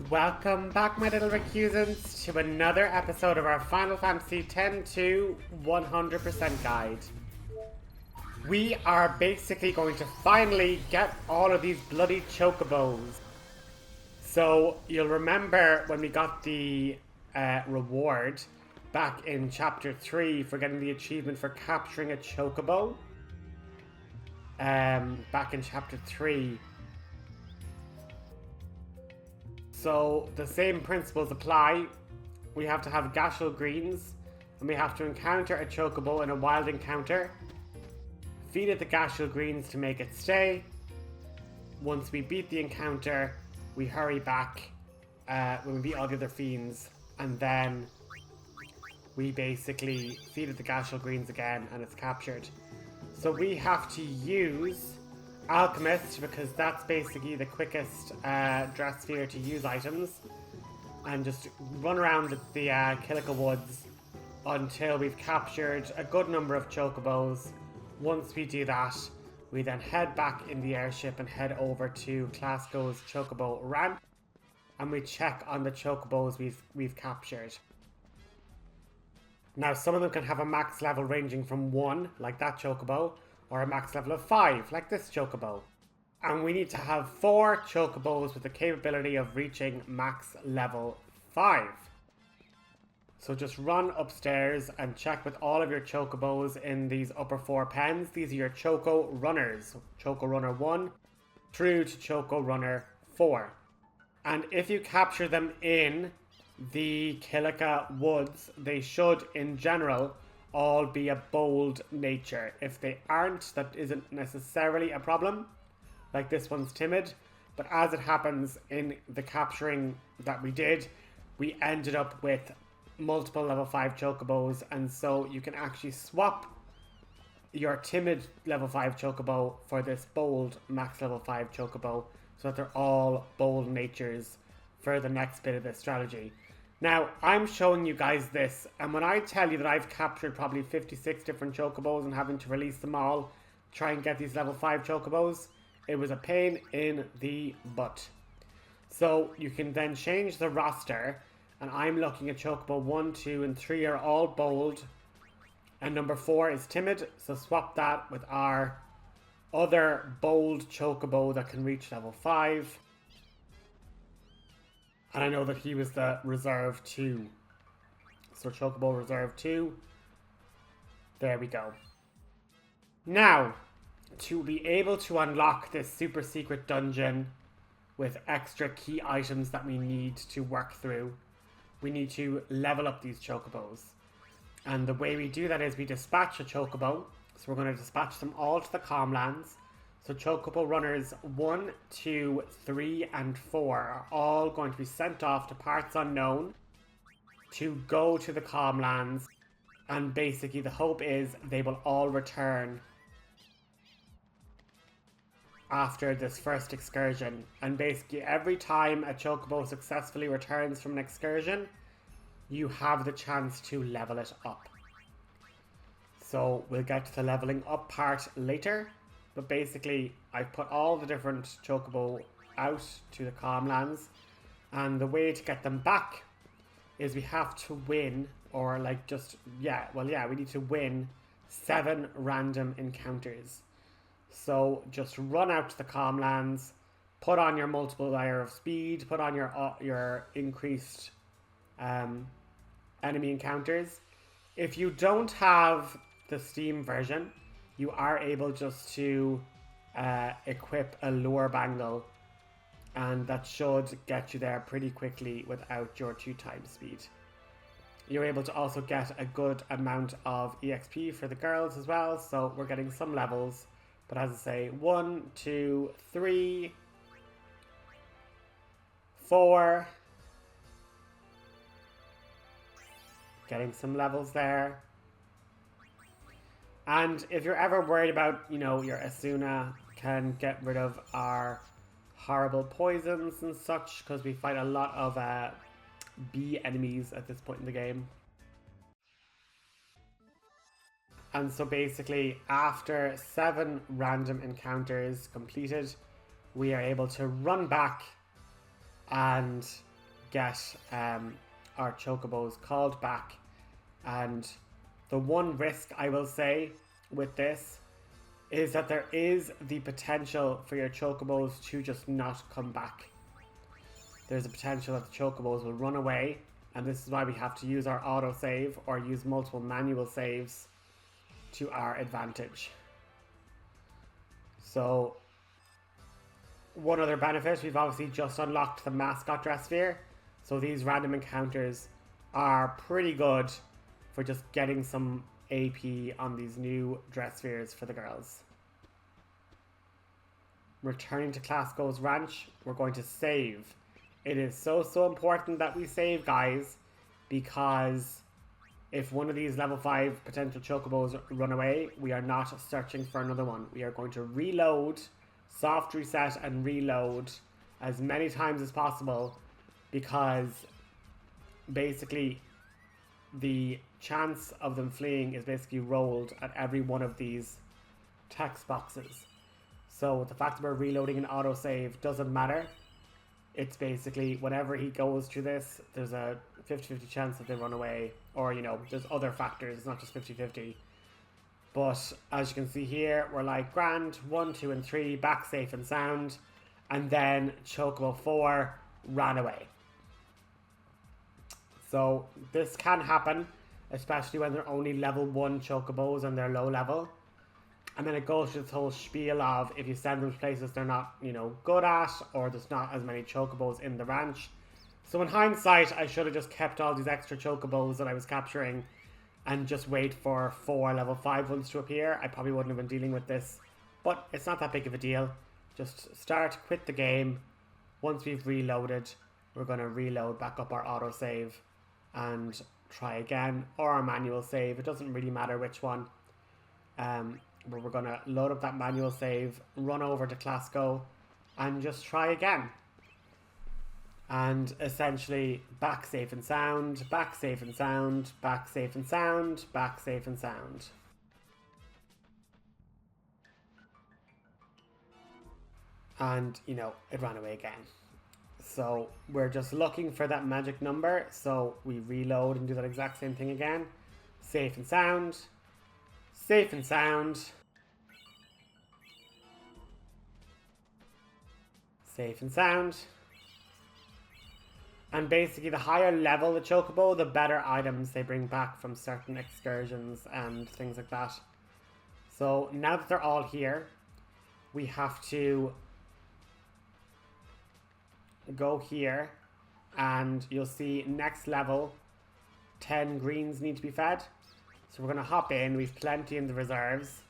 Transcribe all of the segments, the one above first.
Welcome back, my little recusants, to another episode of our Final Fantasy X-2 100% guide. We are basically going to finally get all of these bloody chocobos. So, you'll remember when we got the reward back in Chapter 3 for getting the achievement for capturing a chocobo. Back in Chapter 3. So the same principles apply. We have to have Gashel greens, and we have to encounter a chocobo in a wild encounter. Feed it the Gashel greens to make it stay. Once we beat the encounter, we hurry back when we beat all the other fiends, and then we basically feed it the Gashel greens again, and it's captured. So we have to use Alchemist, because that's basically the quickest dress sphere to use items, and just run around the Kilika Woods until we've captured a good number of chocobos. Once we do that, we then head back in the airship and head over to Clasko's chocobo ramp, and we check on the chocobos we've captured. Now, some of them can have a max level ranging from 1, like that chocobo, or a max level of 5, like this chocobo. And we need to have 4 chocobos with the capability of reaching max level 5. So just run upstairs and check with all of your chocobos in these upper 4 pens. These are your Choco Runners. Choco Runner 1 through to Choco Runner 4. And if you capture them in the Kilika Woods, they should, in general, all be a bold nature. If they aren't, that isn't necessarily a problem. Like this one's timid. But as it happens in the capturing that we did, we ended up with multiple level 5 chocobos, and so you can actually swap your timid level 5 chocobo for this bold max level 5 chocobo, so that they're all bold natures for the next bit of this strategy. Now, I'm showing you guys this, and when I tell you that I've captured probably 56 different chocobos and having to release them all, try and get these level 5 chocobos, it was a pain in the butt. So you can then change the roster, and I'm looking at chocobo 1, 2, and 3 are all bold, and number 4 is timid, so swap that with our other bold chocobo that can reach level 5. And I know that he was the Reserve 2. So Chocobo Reserve 2. There we go. Now, to be able to unlock this super secret dungeon with extra key items that we need to work through, we need to level up these chocobos. And the way we do that is we dispatch a chocobo. So we're going to dispatch them all to the Calmlands. So Chocobo Runners 1, 2, 3, and 4 are all going to be sent off to parts unknown to go to the Calmlands, and basically the hope is they will all return after this first excursion. And basically every time a Chocobo successfully returns from an excursion, you have the chance to level it up. So we'll get to the leveling up part later. But basically, I've put all the different chocobo out to the Calmlands, and the way to get them back is we have to win, or like just, we need to win 7 random encounters. So just run out to the Calmlands, put on your multiplier of speed, put on your increased enemy encounters. If you don't have the Steam version, you are able just to equip a lure bangle, and that should get you there pretty quickly without your 2 times speed. You're able to also get a good amount of EXP for the girls as well, so we're getting some levels. But as I say, 1, 2, 3, 4. Getting some levels there. And if you're ever worried about, your Asuna can get rid of our horrible poisons and such, because we fight a lot of bee enemies at this point in the game. And so basically, after 7 random encounters completed, we are able to run back and get our chocobos called back. And the one risk I will say with this is that there is the potential for your chocobos to just not come back. There's a potential that the chocobos will run away, and this is why we have to use our autosave or use multiple manual saves to our advantage. So one other benefit, we've obviously just unlocked the mascot dress sphere, so these random encounters are pretty good for just getting some AP on these new dress spheres for the girls. Returning to Clasko's ranch, we're going to save. It is so important that we save, guys, because if one of these level 5 potential chocobos run away, we are not searching for another one. We are going to reload, soft reset and reload as many times as possible, because basically the chance of them fleeing is basically rolled at every one of these text boxes. So the fact that we're reloading an autosave doesn't matter. It's basically whenever he goes through this, there's a 50-50 chance that they run away, or there's other factors, it's not just 50-50. But as you can see here, we're like grand, 1, 2 and 3 back safe and sound, and then Chocobo 4 ran away. So this can happen, especially when they're only level 1 chocobos and they're low level. And then it goes through this whole spiel of if you send them to places they're not, good at, or there's not as many chocobos in the ranch. So in hindsight, I should have just kept all these extra chocobos that I was capturing and just wait for 4 level 5 ones to appear. I probably wouldn't have been dealing with this, but it's not that big of a deal. Just start, quit the game. Once we've reloaded, we're going to reload back up our autosave and try again, or our manual save. It doesn't really matter which one. But we're going to load up that manual save, run over to Clasko, and just try again. And essentially, back safe and sound, back safe and sound, back safe and sound, back safe and sound. And, it ran away again. So we're just looking for that magic number. So we reload and do that exact same thing again. Safe and sound. Safe and sound. Safe and sound. And basically the higher level the chocobo, the better items they bring back from certain excursions and things like that. So now that they're all here, we have to go here and you'll see next level 10 greens need to be fed. So we're going to hop in, we've plenty in the reserves,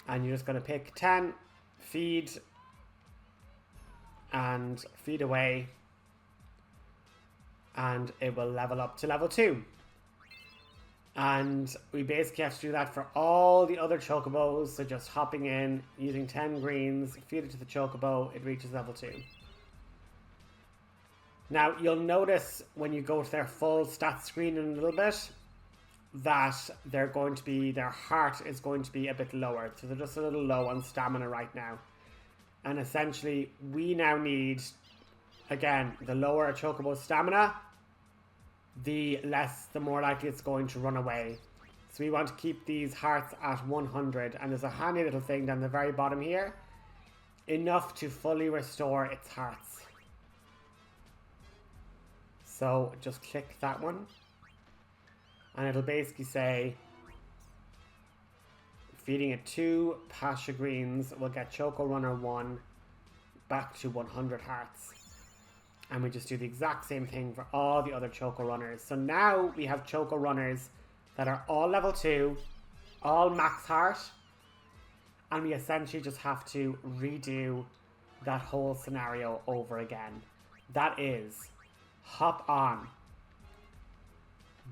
and you're just going to pick 10, feed, and feed away, and it will level up to level 2. And we basically have to do that for all the other chocobos, so just hopping in, using 10 greens, feed it to the chocobo, it reaches level 2. Now you'll notice when you go to their full stats screen in a little bit, that their heart is going to be a bit lower. So they're just a little low on stamina right now. And essentially, we now need, again, the lower a chocobo's stamina, the more likely it's going to run away. So we want to keep these hearts at 100. And there's a handy little thing down the very bottom here. Enough to fully restore its hearts. So just click that one. And it'll basically say, feeding it 2 pasture greens will get Choco Runner 1 back to 100 hearts. And we just do the exact same thing for all the other Choco Runners. So now we have Choco Runners that are all level 2, all max heart. And we essentially just have to redo that whole scenario over again. That is, hop on.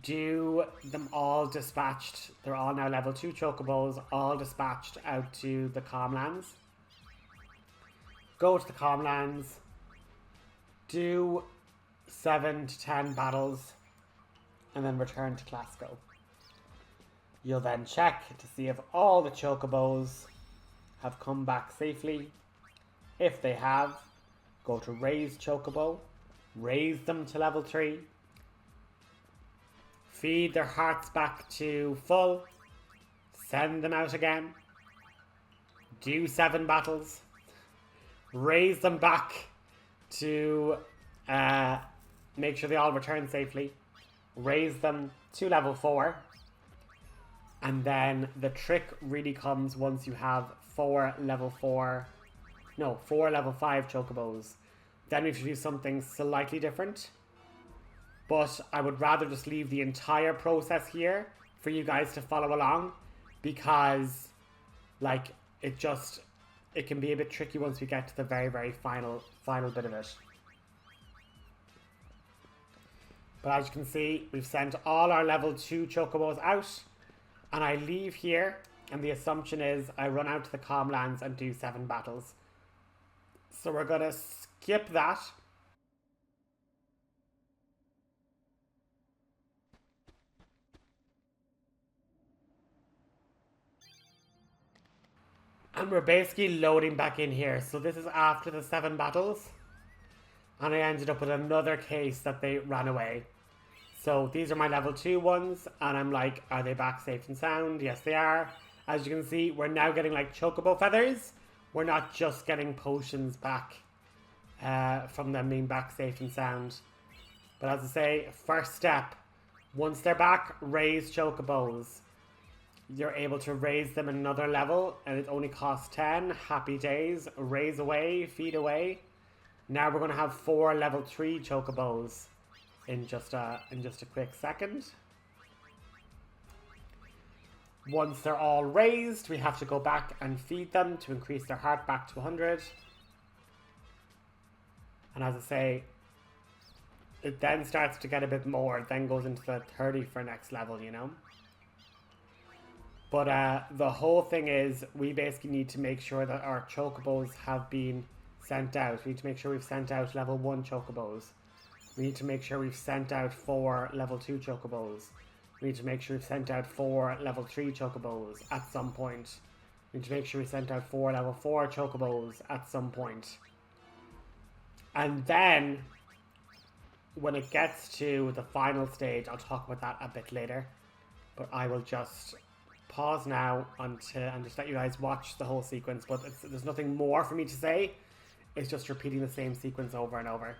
Do them all dispatched. They're all now level 2 chocobos, all dispatched out to the Calmlands. Go to the Calmlands. Do 7 to 10 battles. And then return to Clasko. You'll then check to see if all the chocobos have come back safely. If they have, go to Raise Chocobo. raise them to level 3, feed their hearts back to full, send them out again, do 7 battles, raise them back to make sure they all return safely, raise them to level 4, and then the trick really comes once you have 4 level 5 chocobos. Then we have to do something slightly different. But I would rather just leave the entire process here for you guys to follow along, because like it can be a bit tricky once we get to the very, very final bit of it. But as you can see, we've sent all our level 2 chocobos out, and I leave here, and the assumption is I run out to the Calmlands and do 7 battles. So we're going to skip that. And we're basically loading back in here. So this is after the 7 battles. And I ended up with another case that they ran away. So these are my level 2 ones. And I'm like, are they back safe and sound? Yes, they are. As you can see, we're now getting like chocobo feathers. We're not just getting potions back from them being back safe and sound. But as I say, first step, once they're back, raise chocobos. You're able to raise them another level, and it only costs 10. Happy days. Raise away, feed away. Now we're going to have 4 level 3 chocobos in just a quick second. Once they're all raised, we have to go back and feed them to increase their heart back to 100. And as I say, it then starts to get a bit more. It then goes into the 30 for next level, you know. But the whole thing is, we basically need to make sure that our chocobos have been sent out. We need to make sure we've sent out level 1 chocobos. We need to make sure we've sent out 4 level 2 chocobos. We need to make sure we've sent out 4 level 3 chocobos at some point. We need to make sure we sent out 4 level 4 chocobos at some point. And then, when it gets to the final stage, I'll talk about that a bit later. But I will just pause now and just let you guys watch the whole sequence. But there's nothing more for me to say. It's just repeating the same sequence over and over.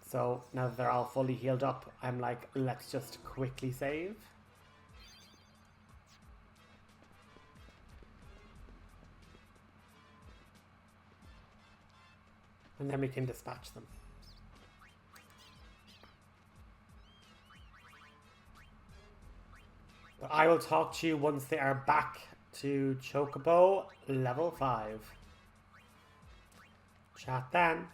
So now that they're all fully healed up, I'm like, let's just quickly save. And then we can dispatch them. But I will talk to you once they are back to Chocobo level 5. Chat then.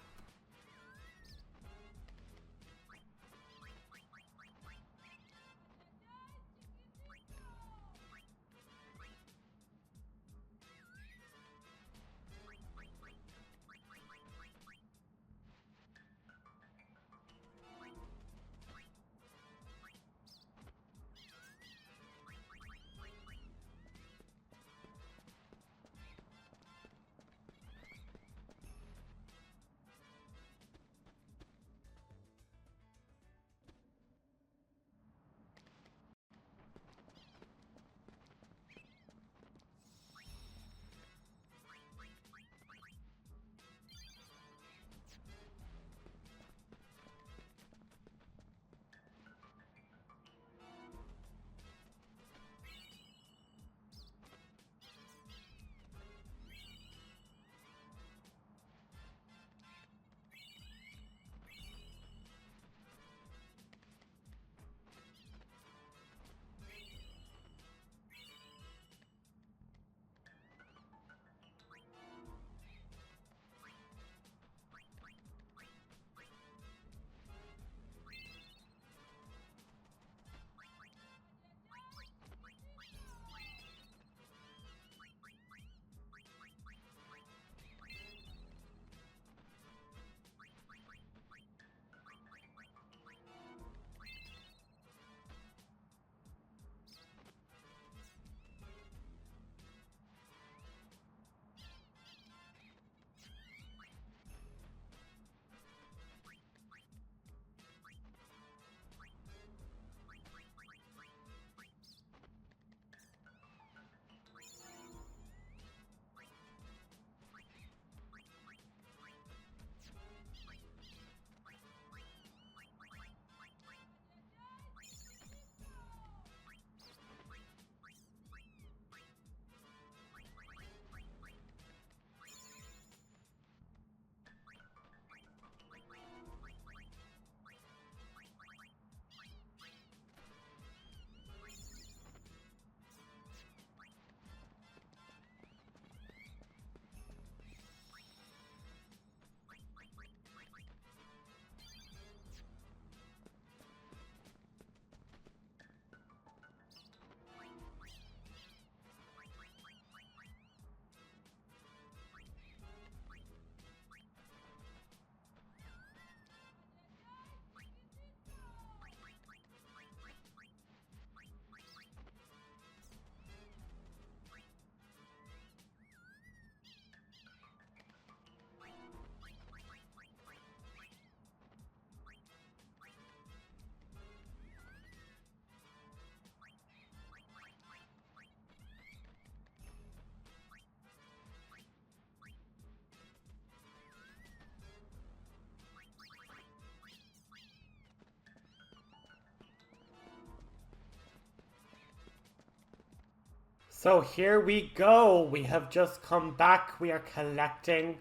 So here we go. We have just come back. We are collecting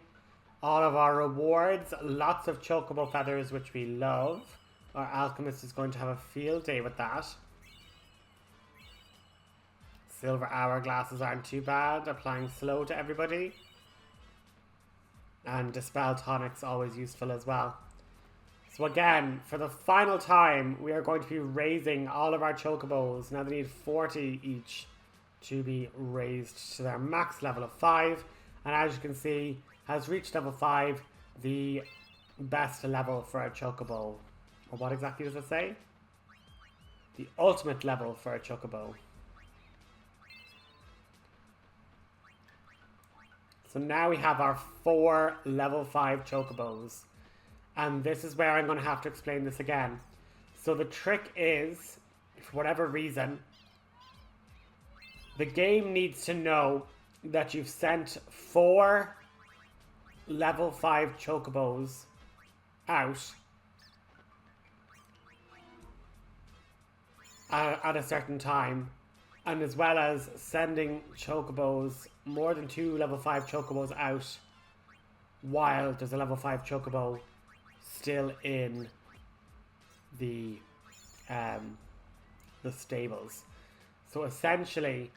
all of our rewards. Lots of chocobo feathers, which we love. Our alchemist is going to have a field day with that. Silver hourglasses aren't too bad. Applying slow to everybody. And dispel tonic's always useful as well. So again, for the final time, we are going to be raising all of our chocobos. Now they need 40 each to be raised to their max level of 5. And as you can see, has reached level 5, the best level for a chocobo. Or what exactly does it say? The ultimate level for a chocobo. So now we have our 4 level 5 chocobos. And this is where I'm going to have to explain this again. So the trick is, for whatever reason, the game needs to know that you've sent 4 level 5 chocobos out at a certain time, and as well as sending chocobos, more than 2 level 5 chocobos out while there's a level 5 chocobo still in the stables. So essentially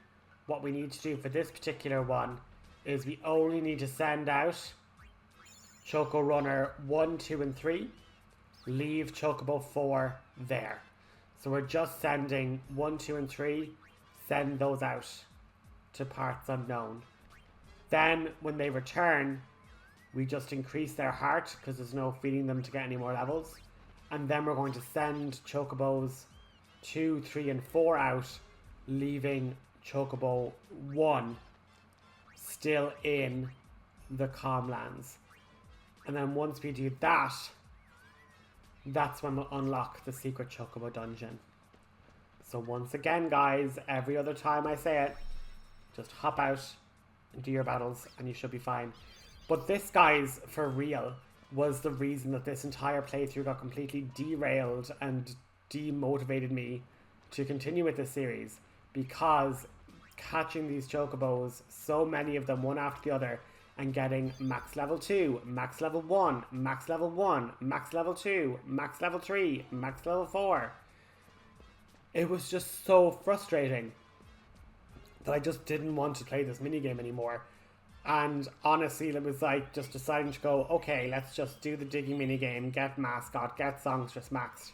what we need to do for this particular one is we only need to send out Choco Runner 1, 2 and 3, leave Chocobo 4 there. So we're just sending 1, 2 and 3, send those out to parts unknown. Then when they return, we just increase their heart because there's no feeding them to get any more levels. And then we're going to send Chocobos 2, 3 and 4 out, leaving Chocobo 1 still in the Calmlands. And then once we do that, that's when we'll unlock the secret Chocobo Dungeon. So once again, guys, every other time I say it, just hop out and do your battles and you should be fine. But this, guys, for real, was the reason that this entire playthrough got completely derailed and demotivated me to continue with this series. Because catching these chocobos, so many of them one after the other, and getting max level 2, max level 1, max level 1, max level 2, max level 3, max level 4. It was just so frustrating that I just didn't want to play this minigame anymore. And honestly, it was like just deciding to go, okay, let's just do the digging minigame, get mascot, get songstress maxed.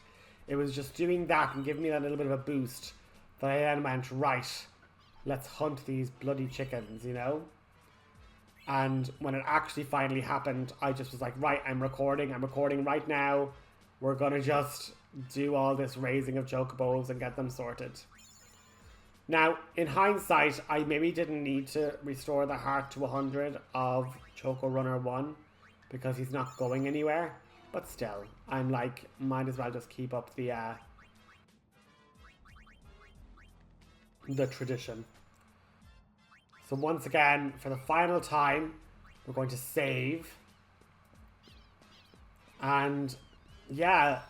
It was just doing that and giving me that little bit of a boost that I then went, right, let's hunt these bloody chickens, you know? And when it actually finally happened, I just was like, right, I'm recording right now. We're going to just do all this raising of chocobos and get them sorted. Now, in hindsight, I maybe didn't need to restore the heart to 100 of Choco Runner 1 because he's not going anywhere. But still, I'm like, might as well just keep up the tradition. So once again, for the final time, we're going to save. And yeah,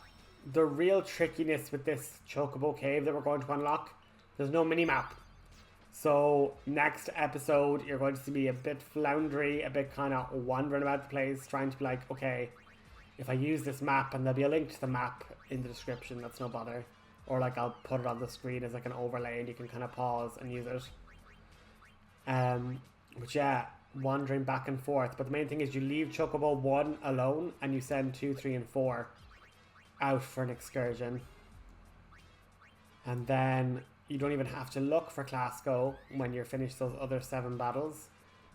the real trickiness with this Chocobo Cave that we're going to unlock, there's no mini-map. So next episode, you're going to see me a bit floundery, a bit kind of wandering about the place, trying to be like, okay, if I use this map, and there'll be a link to the map in the description, that's no bother. Or like I'll put it on the screen as like an overlay and you can kind of pause and use it. But yeah, wandering back and forth. But the main thing is you leave Chocobo 1 alone and you send 2, 3 and 4 out for an excursion. And then you don't even have to look for Clasko when you're finished those other 7 battles.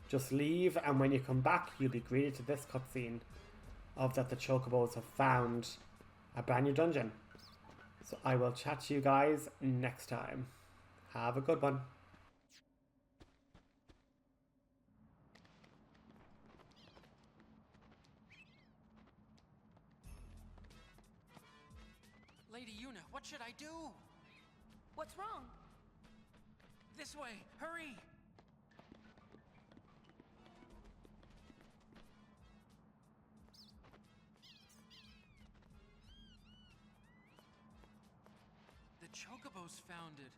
Just leave, and when you come back, you'll be greeted to this cutscene of that the Chocobos have found a brand new dungeon. So I will chat to you guys next time. Have a good one. Lady Una, what should I do? What's wrong? This way, hurry! The Chocobos found it.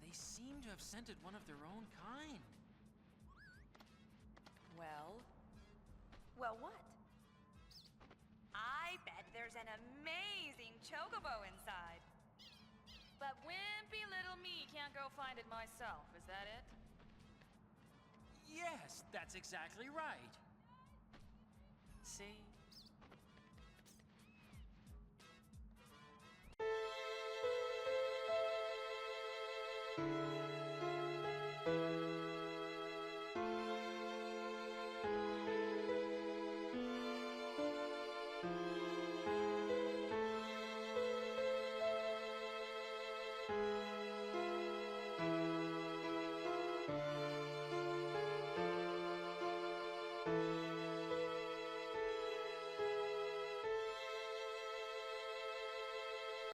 They seem to have scented one of their own kind. Well? Well, what? I bet there's an amazing chocobo inside. But wimpy little me can't go find it myself, is that it? Yes, that's exactly right. See?